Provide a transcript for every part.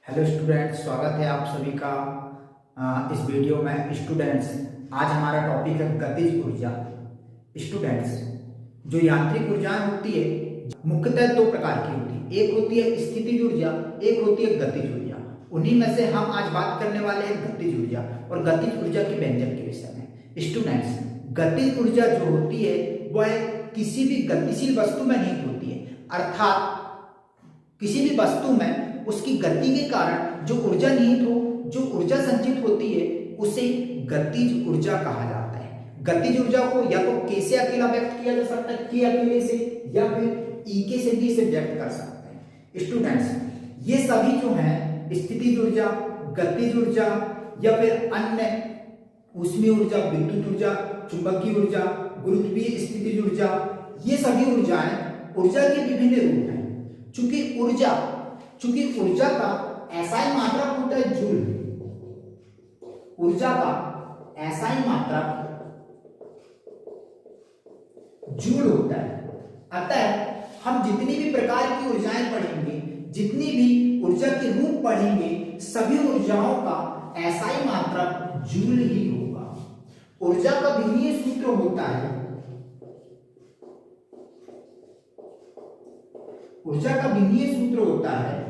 Hello students, स्वागत है आप सभी का इस वीडियो में। स्टूडेंट्स, आज हमारा टॉपिक है गतिज ऊर्जा। स्टूडेंट्स, जो यांत्रिक ऊर्जाएं होती है मुख्यतः दो प्रकार की होती है। एक होती है स्थितिज ऊर्जा, एक होती है गतिज ऊर्जा। उन्हीं में से हम आज बात करने वाले हैं गतिज ऊर्जा और गतिज ऊर्जा के व्यंजक के विषय में। स्टूडेंट्स, गतिज ऊर्जा जो होती है वह किसी भी गतिशील वस्तु में नहीं होती है, अर्थात किसी भी वस्तु में उसकी गति के कारण जो ऊर्जा निहित हो, जो ऊर्जा संचित होती है, उसे गतिज ऊर्जा कहा जाता है। गतिज ऊर्जा को या तो के से अकेला व्यक्त किया जा सकता है, के अकेले से, या फिर ई के से भी इसे व्यक्त कर सकते हैं। स्टूडेंट्स, ये सभी जो है स्थितिज ऊर्जा, गतिज ऊर्जा या फिर अन्य ऊष्मीय ऊर्जा, विद्युत ऊर्जा, चुंबकीय ऊर्जा, गुरुत्वीय स्थितिज ऊर्जा, ये सभी ऊर्जाएं ऊर्जा के विभिन्न रूप हैं। चूंकि ऊर्जा का एसआई मात्रक होता है जूल, ऊर्जा का एसआई मात्रक जूल होता है। अतः हम जितनी भी प्रकार की ऊर्जाएं पढ़ेंगे, जितनी भी ऊर्जा के रूप पढ़ेंगे, सभी ऊर्जाओं का एसआई मात्रक जूल ही होगा। ऊर्जा का विमीय सूत्र होता है, ऊर्जा का विमीय सूत्र होता है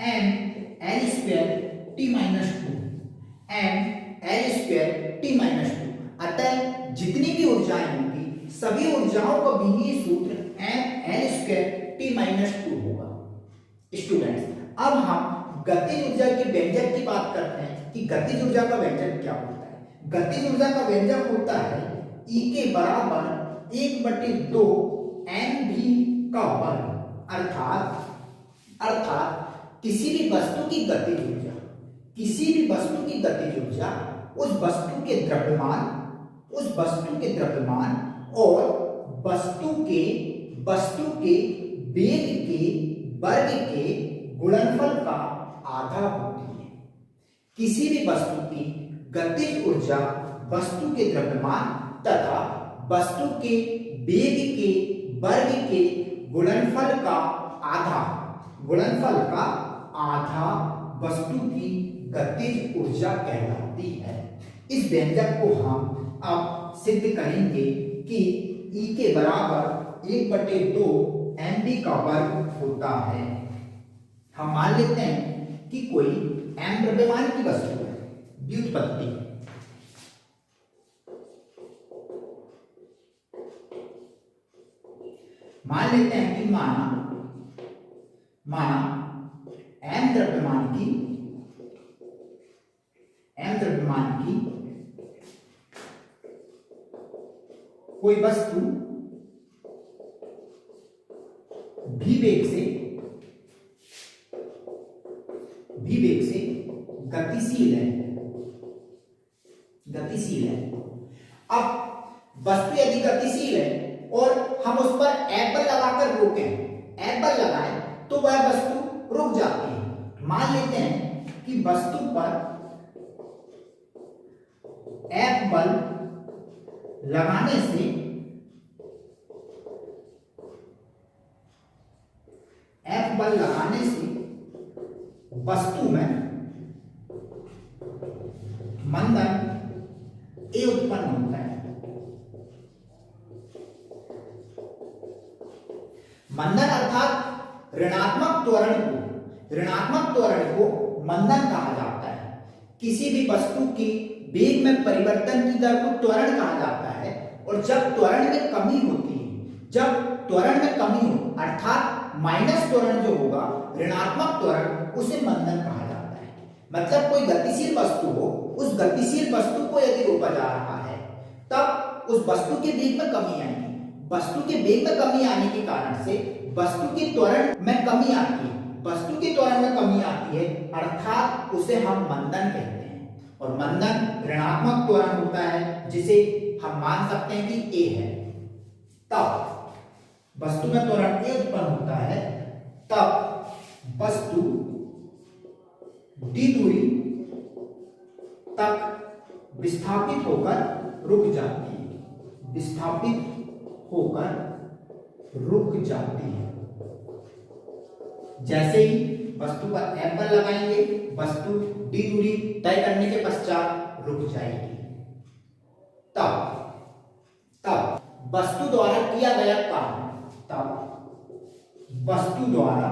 mL square T minus 2, mL square T minus 2। अतः जितनी भी ऊर्जाएं होंगी, सभी ऊर्जाओं का विमीय सूत्र mL स्क्वायर T माइनस 2 होगा। स्टूडेंट्स, अब हम गतिज ऊर्जा के व्यंजक की बात करते हैं कि गतिज ऊर्जा का व्यंजक क्या होता है। गतिज ऊर्जा का व्यंजक होता है E के बराबर 1/2 mv का वर्ग, अर्थात किसी भी वस्तु की गतिज ऊर्जा, किसी भी वस्तु की गतिज ऊर्जा उस वस्तु के द्रव्यमान और वस्तु के वेग के वर्ग के गुणनफल का आधा होती है। किसी भी वस्तु की गतिज ऊर्जा वस्तु के द्रव्यमान तथा वस्तु के वेग के वर्ग के गुणनफल का आधा वस्तु की गतिज ऊर्जा कहलाती है। इस व्यंजक को हम अब सिद्ध करेंगे कि E के बराबर 1/2 mv का वर्ग होता है। हम मान लेते हैं कि कोई m द्रव्यमान की वस्तु है। व्युत्पत्ति, मान लेते हैं कि माना m द्रव्यमान की कोई वस्तु v वेग से गतिशील है। अब वस्तु यदि गतिशील है और हम उस पर F बल लगाकर रोकें, F बल लगाएं तो वह वस्तु रुक जाती है। मान लेते हैं कि वस्तु पर F बल लगाने से वस्तु में मंदन A उत्पन्न होता है। मंदन अर्थात ऋणात्मक त्वरण को मंदन कहा जाता है। किसी भी वस्तु के वेग में परिवर्तन की दर को त्वरण कहा जाता है। और जब त्वरण में कमी होती है, अर्थात माइनस त्वरण जो होगा, ऋणात्मक त्वरण, उसे मंदन कहा जाता है। मतलब कोई गतिशील वस्तु हो, उस गतिशील वस्तु को यदि रोका जा रहा है, तब उस वस्तु के वेग में कमी आएगी। वस्तु के वेग में कमी आने के कारण से वस्तु के त्वरण में कमी आती है, अर्थात उसे हम मंदन कहते हैं। और मंदन ऋणात्मक त्वरण होता है, जिसे हम मान सकते हैं कि A है। तब वस्तु में त्वरण A उत्पन्न होता है, तब वस्तु d दूरी तक विस्थापित होकर रुक जाती है। जैसे ही वस्तु पर F बल लगाएंगे, वस्तु d दूरी तय करने के पश्चात रुक जाएगी। तब वस्तु द्वारा किया गया कार्य, तब वस्तु द्वारा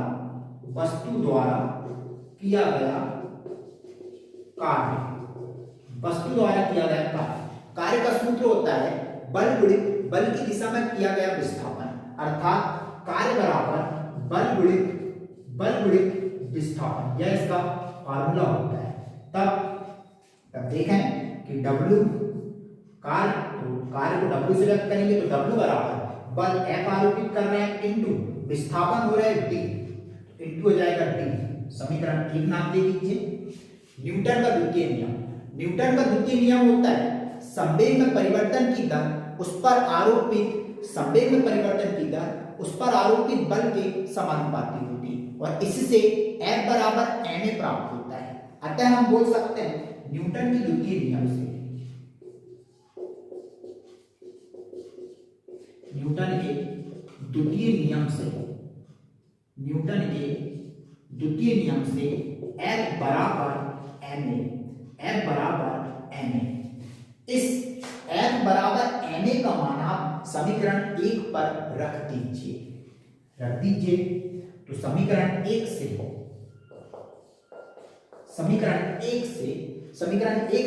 किया गया कार्य, वस्तु द्वारा किया गया कार्य का सूत्र होता है बल गुणित बल की दिशा में किया गया विस्थापन, अर्थात कार्य बराबर बल गुणित विस्थापन, यह इसका फार्मूला होता है। तब देखें कि W कार्य को W से व्यक्त करेंगे तो W बराबर बल F आरोपित कर रहे हैं इंटू विस्थापन हो रहा है D, इंटू हो जाएगा D। समीकरण 1 नाम दे दीजिए। न्यूटन का द्वितीय नियम होता है संवेग में परिवर्तन की दर उस पर आरोपित बल के समानुपाती होती है और इससे F बराबर ma प्राप्त होता है। अतः हम बोल सकते हैं न्यूटन के द्वितीय नियम से F बराबर ma। इस F बराबर ma का मान आप समीकरण 1 पर रख दीजिए। तो समीकरण 1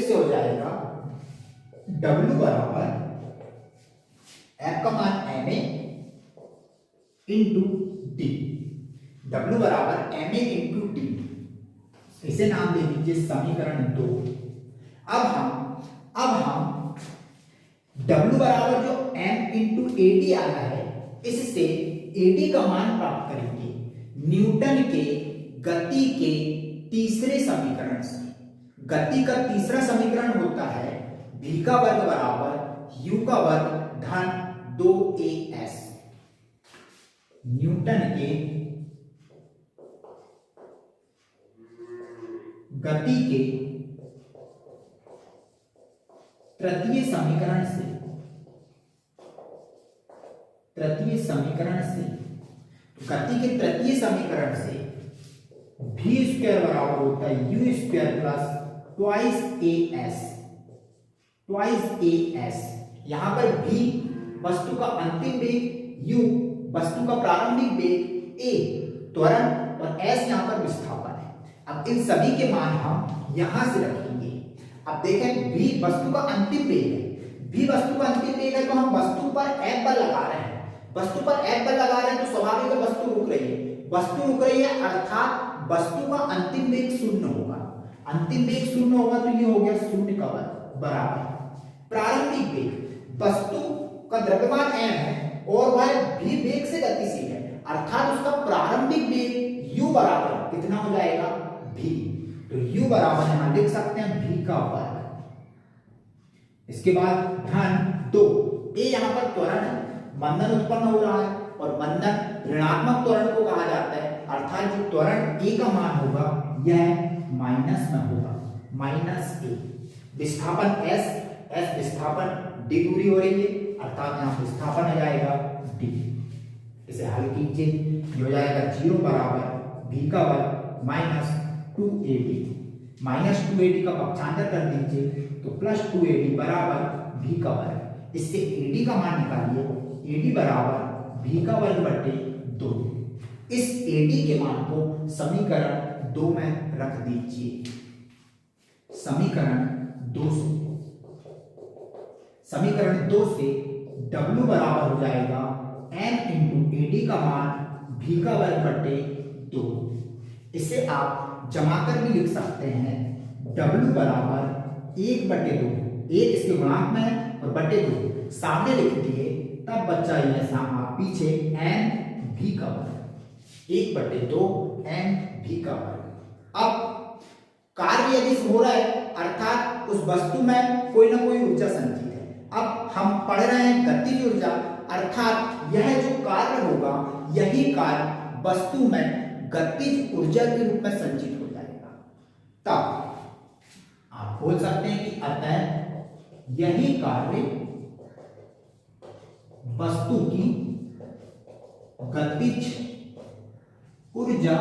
से हो जाएगा W बराबर F का मान ma इंटू D, W बराबर ma इंटू D, इसे नाम दे दीजिए समीकरण 2। अब हम W बराबर जो m इंटू AD आया है, इससे AD का मान प्राप्त करेंगे न्यूटन के गति के तीसरे समीकरण से। गति का तीसरा समीकरण होता है v का वर्ग बराबर u का वर्ग धन 2as। न्यूटन के गति के तृतीय समीकरण से गति के तृतीय समीकरण से v स्क्वायर बराबर होता है u square plus twice as। यहां पर v वस्तु का अंतिम वेग, u वस्तु का प्रारंभिक वेग, a त्वरण और s यहां पर विस्थापन है। अब इन सभी के मान हम यहां से रखेंगे। अब देखें v वस्तु का अंतिम वेग है, तो हम वस्तु पर F बल लगा रहे हैं। तो स्वाभाविक है वस्तु रुक रही है, अर्थात वस्तु का अंतिम वेग शून्य होगा। तो ये हो गया शून्य का वर्ग बराबर प्रारंभिक वेग। वस्तु का द्रव्यमान m है और वह v वेग से गतिशील है, अर्थात उसका प्रारंभिक वेग u बराबर कितना हो जाएगा v। तो u बराबर यहां लिख सकते हैं v का वर्ग। इसके बाद धन 2 a यहां पर त्वरण है, मंदन उत्पन्न हो रहा है और मंदन ऋणात्मक त्वरण को कहा जाता है, अर्थात जो त्वरण a का मान होगा यह माइनस में होगा, -a। विस्थापन s विस्थापन d दूरी हो रही है, अर्थात यहाँ विस्थापन आ जाएगा d। इसे हल कीजिए, ये हो जाएगा 0 बराबर v का वर्ग -2ad का पक्षांतर कर दीजिए तो +2ad बराबर v का वर्ग। इससे ad का मान निकालिए, ad बराबर v का वर्ग बटे 2। इस ad के मान को समीकरण 2 में रख दीजिए। समीकरण 2 से W बराबर हो जाएगा n इंटू ad का मान v का वर्ग बटे 2। इसे आप जमाकर भी लिख सकते हैं, W बराबर 1/2, 1 इसके गुणांक में है और बटे 2 सामने लिख दिए, तब बच्चा यह आप पीछे n v का वर्ग, 1/2 n v का वर्ग। अब कार्य यदि हो रहा है, अर्थात उस वस्तु में कोई ना कोई ऊर्जा संचित है। अब हम पढ़ रहे हैं गतिज ऊर्जा, अर्थात यह जो कार्य होगा यही कार्य वस्तु में गतिज ऊर्जा के रूप में संचित हो जाएगा। तब आप बोल सकते हैं कि अतः यही कार्य वस्तु की गतिज ऊर्जा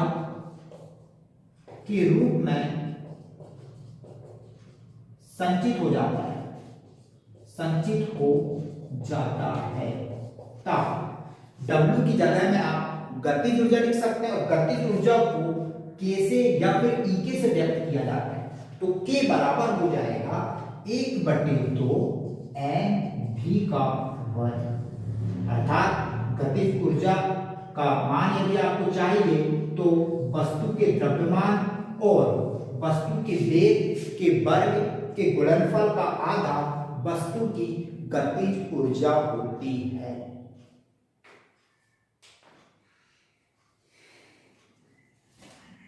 के रूप में संचित हो जाता है, संचित हो जाता है। तब W की जगह में आप गतिज ऊर्जा लिख सकते हैं और गतिज ऊर्जा को K से या फिर E से व्यक्त किया जाता है। तो K बराबर हो जाएगा 1/2 mv का वर्ग। अर्थात गतिज ऊर्जा का मान यदि आपको चाहिए तो वस्तु के द्रव्यमान और वस्तु के वेग के वर्ग के गुणनफल का आधा वस्तु की गतिज ऊर्जा होती है।